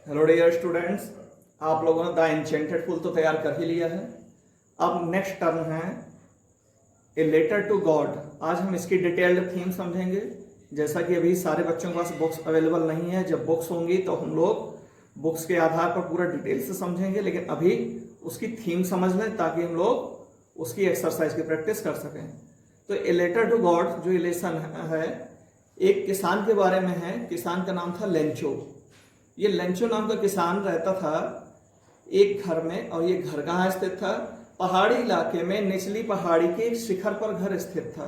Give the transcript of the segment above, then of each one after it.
Hello dear students, आप लोगों ने द एन्चेंटेड फूल तो तैयार कर ही लिया है। अब नेक्स्ट टर्म है ए लेटर टू गॉड। आज हम इसकी डिटेल्ड थीम समझेंगे। जैसा कि अभी सारे बच्चों के पास बुक्स अवेलेबल नहीं है, जब बुक्स होंगी तो हम लोग बुक्स के आधार पर पूरा डिटेल से समझेंगे, लेकिन अभी उसकी थीम समझ लें ताकि हम लोग उसकी एक्सरसाइज की प्रैक्टिस कर सकें। तो ए लेटर टू गॉड जो ये लेसन है एक किसान के बारे में है। किसान का नाम था लेंचो। ये लेंचो नाम का किसान रहता था एक घर में, और ये घर कहाँ स्थित था? पहाड़ी इलाके में निचली पहाड़ी के शिखर पर घर स्थित था,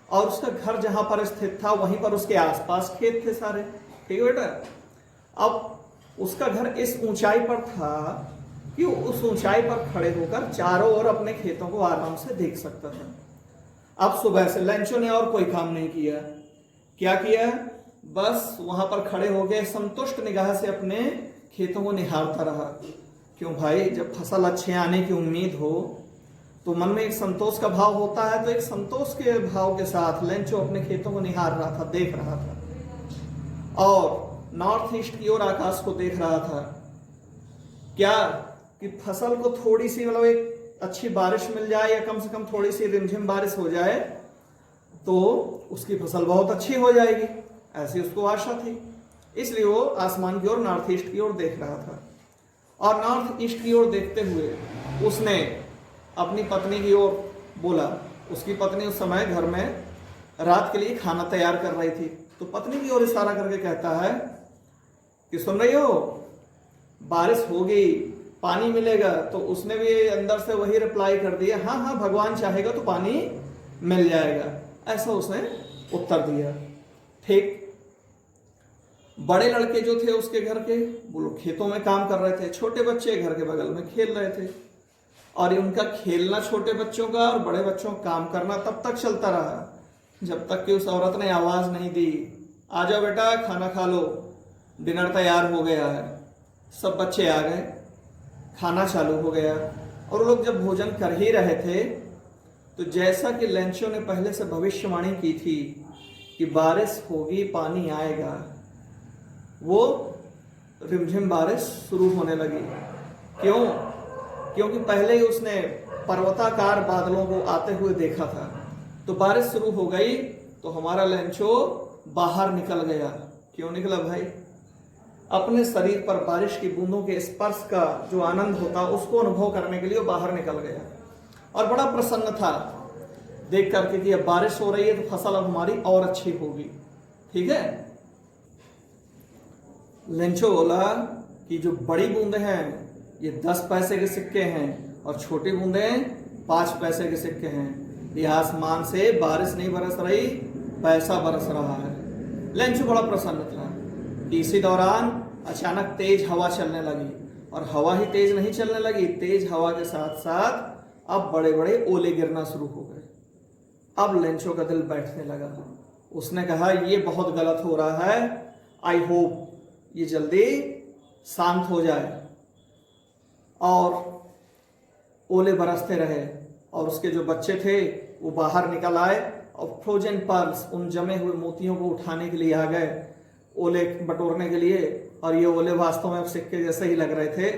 और उसका घर जहां पर स्थित था वहीं पर उसके आसपास खेत थे सारे। ठीक है बेटा। अब उसका घर इस ऊंचाई पर था कि उस ऊंचाई पर खड़े होकर चारों ओर अपने खेतों को आराम से देख सकता था। अब सुबह से लेंचो ने और कोई काम नहीं किया। क्या किया? बस वहां पर खड़े हो गए, संतुष्ट निगाह से अपने खेतों को निहारता रहा। क्यों भाई, जब फसल अच्छे आने की उम्मीद हो तो मन में एक संतोष का भाव होता है। तो एक संतोष के भाव के साथ लेंचो अपने खेतों को निहार रहा था, देख रहा था, और नॉर्थ ईस्ट की ओर आकाश को देख रहा था। क्या कि फसल को थोड़ी सी मतलब एक अच्छी बारिश मिल जाए, या कम से कम थोड़ी सी रिमझिम बारिश हो जाए तो उसकी फसल बहुत अच्छी हो जाएगी, ऐसी उसको आशा थी। इसलिए वो आसमान की ओर, नॉर्थ ईस्ट की ओर देख रहा था। और नॉर्थ ईस्ट की ओर देखते हुए उसने अपनी पत्नी की ओर बोला। उसकी पत्नी उस समय घर में रात के लिए खाना तैयार कर रही थी। तो पत्नी की ओर इशारा करके कहता है कि सुन रही हो, बारिश होगी, पानी मिलेगा। तो उसने भी अंदर से वही रिप्लाई कर दिया, हाँ हाँ भगवान चाहेगा तो पानी मिल जाएगा, ऐसा उसने उत्तर दिया। ठीक। बड़े लड़के जो थे उसके घर के, वो लोग खेतों में काम कर रहे थे। छोटे बच्चे घर के बगल में खेल रहे थे, और उनका खेलना छोटे बच्चों का और बड़े बच्चों का काम करना तब तक चलता रहा जब तक कि उस औरत ने आवाज नहीं दी, आ जाओ बेटा खाना खा लो, डिनर तैयार हो गया है। सब बच्चे आ गए, खाना चालू हो गया। और लोग जब भोजन कर ही रहे थे तो जैसा कि लेंचो ने पहले से भविष्यवाणी की थी कि बारिश होगी, पानी आएगा, वो रिमझिम बारिश शुरू होने लगी। क्यों? क्योंकि पहले ही उसने पर्वताकार बादलों को आते हुए देखा था। तो बारिश शुरू हो गई तो हमारा लेंचो बाहर निकल गया। क्यों निकला भाई? अपने शरीर पर बारिश की बूंदों के स्पर्श का जो आनंद होता उसको अनुभव करने के लिए वो बाहर निकल गया, और बड़ा प्रसन्न था देख करके कि अब बारिश हो रही है तो फसल अब हमारी और अच्छी होगी। ठीक है। लेंचो बोला कि जो बड़ी बूंदे हैं ये 10 पैसे के सिक्के हैं, और छोटी बूंदे 5 पैसे के सिक्के हैं। ये आसमान से बारिश नहीं बरस रही, पैसा बरस रहा है। लेंचो बड़ा प्रसन्न था कि इसी दौरान अचानक तेज हवा चलने लगी, और हवा ही तेज नहीं चलने लगी, तेज हवा के साथ साथ अब बड़े बड़े ओले गिरना शुरू हो गए। अब लेंचो का दिल बैठने लगा। उसने कहा ये बहुत गलत हो रहा है, आई होप ये जल्दी शांत हो जाए। और ओले बरसते रहे, और उसके जो बच्चे थे वो बाहर निकल आए और फ्रोजन पर्ल्स, उन जमे हुए मोतियों को उठाने के लिए आ गए, ओले बटोरने के लिए। और ये ओले वास्तव में अब सिक्के जैसे ही लग रहे थे,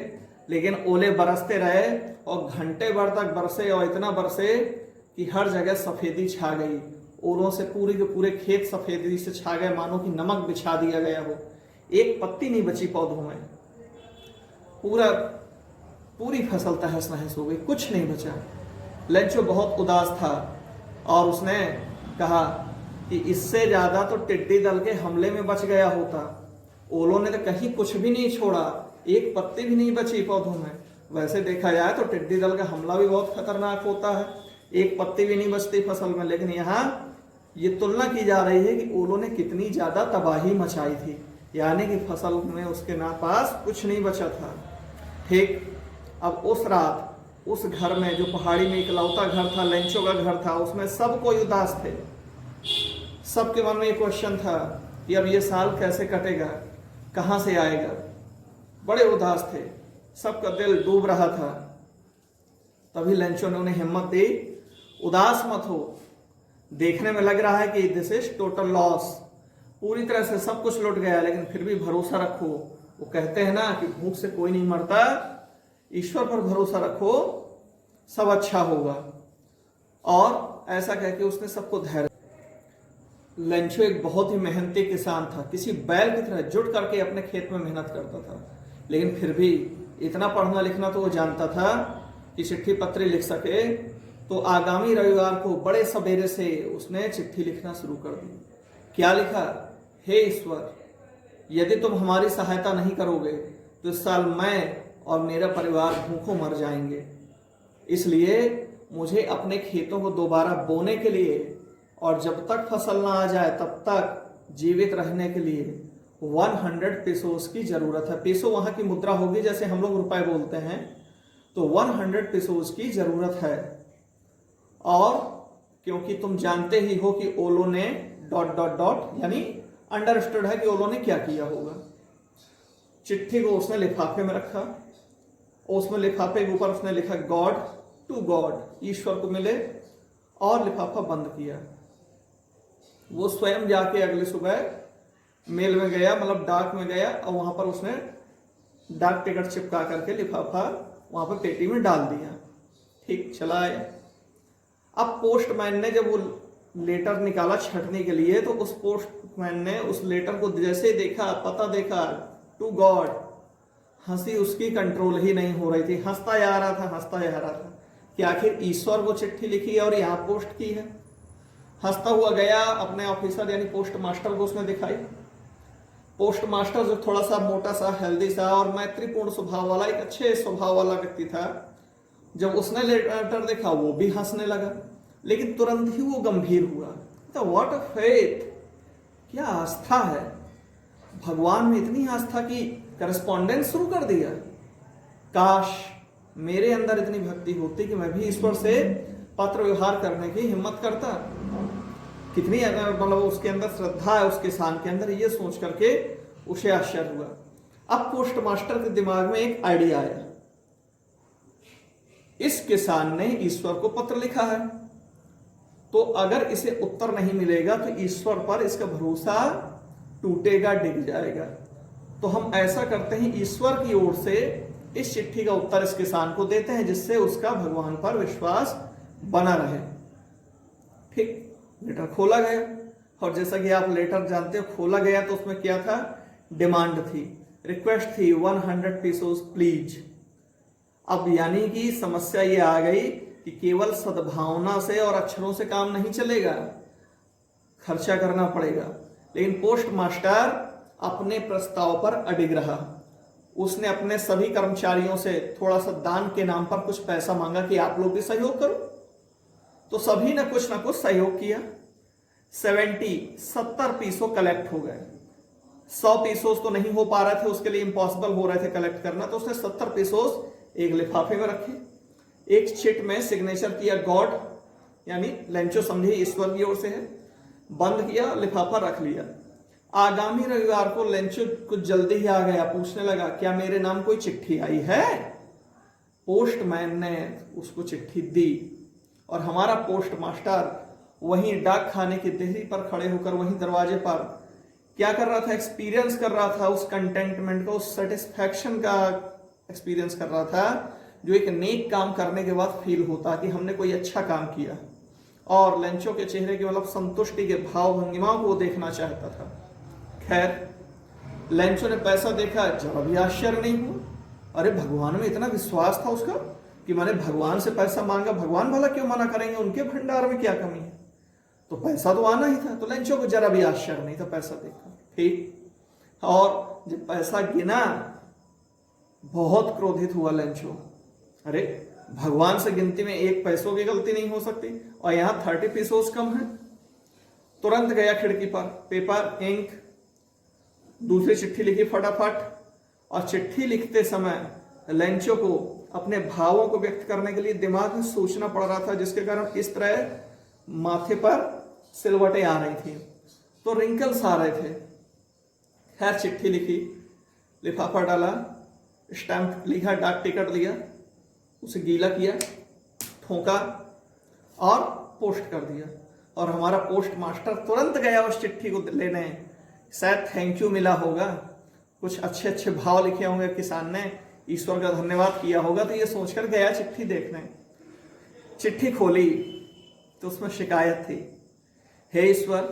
लेकिन ओले बरसते रहे और घंटे भर तक बरसे, और इतना बरसे कि हर जगह सफेदी छा गई। ओलों से पूरे के पूरे खेत सफेदी से छा गए, मानो कि नमक बिछा दिया गया हो। एक पत्ती नहीं बची पौधों में, पूरी फसल तहस नहस हो गई, कुछ नहीं बचा। लेंचो बहुत उदास था, और उसने कहा कि इससे ज्यादा तो टिड्डी दल के हमले में बच गया होता। ओलों ने तो कहीं कुछ भी नहीं छोड़ा, एक पत्ती भी नहीं बची पौधों में। वैसे देखा जाए तो टिड्डी दल का हमला भी बहुत खतरनाक होता है, एक पत्ती भी नहीं बचती फसल में, लेकिन यहाँ ये तुलना की जा रही है कि ओलों ने कितनी ज्यादा तबाही मचाई थी, यानी कि फसल में उसके पास कुछ नहीं बचा था। ठीक। अब उस रात उस घर में, जो पहाड़ी में इकलौता घर था, लेंचो का घर था, उसमें सब कोई उदास थे। सबके मन में एक क्वेश्चन था कि अब ये साल कैसे कटेगा, कहां से आएगा। बड़े उदास थे, सबका दिल डूब रहा था। तभी लेंचो ने उन्हें हिम्मत दी, उदास मत हो, देखने में लग रहा है कि दिस इज टोटल लॉस, पूरी तरह से सब कुछ लुट गया, लेकिन फिर भी भरोसा रखो, वो कहते हैं ना कि भूख से कोई नहीं मरता, ईश्वर पर भरोसा रखो, सब अच्छा होगा। और ऐसा कह के उसने सबको धैर्य। लेंचो एक बहुत ही मेहनती किसान था, किसी बैल की तरह जुट करके अपने खेत में मेहनत करता था, लेकिन फिर भी इतना पढ़ना लिखना तो वो जानता था कि चिट्ठी पत्री लिख सके। तो आगामी रविवार को बड़े सवेरे से उसने चिट्ठी लिखना शुरू कर दी। क्या लिखा? हे ईश्वर, यदि तुम हमारी सहायता नहीं करोगे तो इस साल मैं और मेरा परिवार भूखों मर जाएंगे। इसलिए मुझे अपने खेतों को दोबारा बोने के लिए और जब तक फसल ना आ जाए तब तक जीवित रहने के लिए 100 पेसोस की जरूरत है। पेसो वहां की मुद्रा होगी, जैसे हम लोग रुपए बोलते हैं, तो 100 पेसोस की जरूरत है। और क्योंकि तुम जानते ही हो कि ओलो ने ... यानी अंडरस्टूड है कि ओलो ने क्या किया होगा। चिट्ठी को उसने लिफाफे में रखा, उसमें लिफाफे के ऊपर उसने लिखा गॉड टू गॉड, ईश्वर को मिले, और लिफाफा बंद किया। वो स्वयं जाके अगली सुबह मेल में गया, मतलब डाक में गया, और वहां पर उसने डाक टिकट चिपका करके लिफाफा वहां पर पेटी में डाल दिया। ठीक, चला आया। अब पोस्टमैन ने जब वो लेटर निकाला छटने के लिए, तो उस पोस्टमैन ने उस लेटर को जैसे देखा, पता देखा, टू गॉड, हंसी उसकी कंट्रोल ही नहीं हो रही थी। हंसता जा रहा था, हंसता जा रहा था कि आखिर ईश्वर को चिट्ठी लिखी है और यहाँ पोस्ट की है। हंसता हुआ गया, अपने ऑफिसर यानी पोस्ट मास्टर को उसने दिखाई। पोस्ट मास्टर जो थोड़ा सा मोटा सा, हेल्दी सा और मैत्रीपूर्ण स्वभाव वाला, एक अच्छे स्वभाव वाला व्यक्ति था, जब उसने लेटर देखा वो भी हंसने लगा, लेकिन तुरंत ही वो गंभीर हुआ। तो व्हाट अ फेथ, क्या आस्था है भगवान में, इतनी आस्था की करस्पॉन्डेंस शुरू कर दिया। काश मेरे अंदर इतनी भक्ति होती कि मैं भी ईश्वर से पत्र व्यवहार करने की हिम्मत करता। कितनी मतलब उसके अंदर श्रद्धा है, उस किसान के अंदर, ये सोच करके उसे आश्चर्य हुआ। अब पोस्ट मास्टर के दिमाग में एक आइडिया आया। इस किसान ने ईश्वर को पत्र लिखा है, तो अगर इसे उत्तर नहीं मिलेगा तो ईश्वर पर इसका भरोसा टूटेगा, डिग जाएगा। तो हम ऐसा करते हैं, ईश्वर की ओर से इस चिट्ठी का उत्तर इस किसान को देते हैं, जिससे उसका भगवान पर विश्वास बना रहे। ठीक, लेटर खोला गया, और जैसा कि आप लेटर जानते हो, खोला गया तो उसमें क्या था? डिमांड थी, रिक्वेस्ट थी, 100 पेसोस प्लीज। अब यानी कि समस्या ये आ गई कि केवल सद्भावना से और अक्षरों से काम नहीं चलेगा, खर्चा करना पड़ेगा। लेकिन पोस्ट मास्टर अपने प्रस्ताव पर अडिग रहा। उसने अपने सभी कर्मचारियों से थोड़ा सा दान के नाम पर कुछ पैसा मांगा कि आप लोग भी सहयोग करो। तो सभी ने कुछ ना कुछ सहयोग किया। 70 पीसों कलेक्ट हो गए। 100 पीसोस तो नहीं हो पा रहे थे, उसके लिए इम्पॉसिबल हो रहे थे कलेक्ट करना। तो उसने 70 पीसोस एक लिफाफे में रखे, एक चिट में सिग्नेचर किया गॉड, यानी लेंचो समझे ईश्वर की ओर से है, बंद किया, लिफाफा रख लिया। आगामी रविवार को लेंचो कुछ जल्दी ही आ गया, पूछने लगा क्या मेरे नाम कोई चिट्ठी आई है। पोस्टमैन ने उसको चिट्ठी दी, और हमारा पोस्ट मास्टर वहीं डाक खाने की देहरी पर खड़े होकर वहीं दरवाजे पर क्या कर रहा था? एक्सपीरियंस कर रहा था, उस कंटेंटमेंट का, उस सेटिस्फैक्शन का एक्सपीरियंस कर रहा था, जो एक नेक काम करने के बाद फील होता कि हमने कोई अच्छा काम किया। और लेंचो के चेहरे के मतलब संतुष्टि के भाव भंगिमाओं को देखना चाहता था। खैर, लेंचो ने पैसा देखा, जरा भी आश्चर्य नहीं हुआ। अरे भगवान में इतना विश्वास था उसका कि मैंने भगवान से पैसा मांगा, भगवान भला क्यों मना करेंगे, उनके भंडार में क्या कमी है, तो पैसा तो आना ही था। तो लेंचो को जरा भी आश्चर्य नहीं था पैसा देखा। ठीक, और जब पैसा गिना, बहुत क्रोधित हुआ लेंचो। अरे भगवान से गिनती में 1 पैसों की गलती नहीं हो सकती, और यहां 30 पीसोस कम है। तुरंत गया खिड़की पर, पेपर, इंक, दूसरी चिट्ठी लिखी फटाफट। और चिट्ठी लिखते समय लेंचो को अपने भावों को व्यक्त करने के लिए दिमाग में सोचना पड़ रहा था, जिसके कारण इस तरह माथे पर सिलवटें आ रही थी, तो रिंकल्स आ रहे थे। खैर, चिट्ठी लिखी, लिफाफा डाला, स्टैंप लिखा, डाक टिकट लिया, उसे गीला किया, ठोका और पोस्ट कर दिया। और हमारा पोस्ट मास्टर तुरंत गया उस चिट्ठी को लेने, शायद थैंक यू मिला होगा, कुछ अच्छे अच्छे भाव लिखे होंगे, किसान ने ईश्वर का धन्यवाद किया होगा। तो ये सोचकर गया चिट्ठी देखने, चिट्ठी खोली तो उसमें शिकायत थी, हे ईश्वर,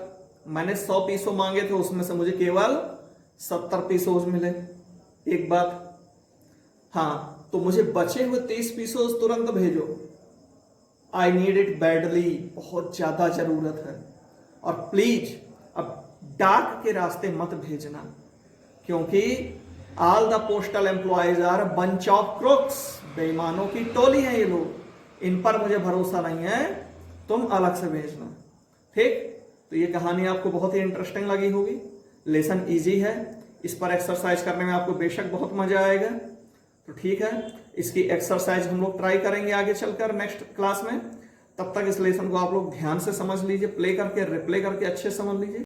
मैंने 100 पीसों मांगे थे, उसमें से मुझे केवल 70 पीसों मिले। एक बात, हाँ, तो मुझे बचे हुए 30 पीसों तुरंत भेजो। आई नीड इट बैडली, बहुत ज्यादा जरूरत है। और प्लीज अब डाक के रास्ते मत भेजना, क्योंकि all the postal employees are bunch of crooks, बेईमानों की टोली है ये लोग, इन पर मुझे भरोसा नहीं है, तुम अलग से भेजना। ठीक, तो ये कहानी आपको बहुत ही इंटरेस्टिंग लगी होगी। लेसन इजी है, इस पर एक्सरसाइज करने में आपको बेशक बहुत मजा आएगा। तो ठीक है, इसकी एक्सरसाइज हम लोग ट्राई करेंगे आगे चलकर नेक्स्ट क्लास में। तब तक इस लेसन को आप लोग ध्यान से समझ लीजिए, प्ले करके रिप्ले करके अच्छे समझ लीजिए।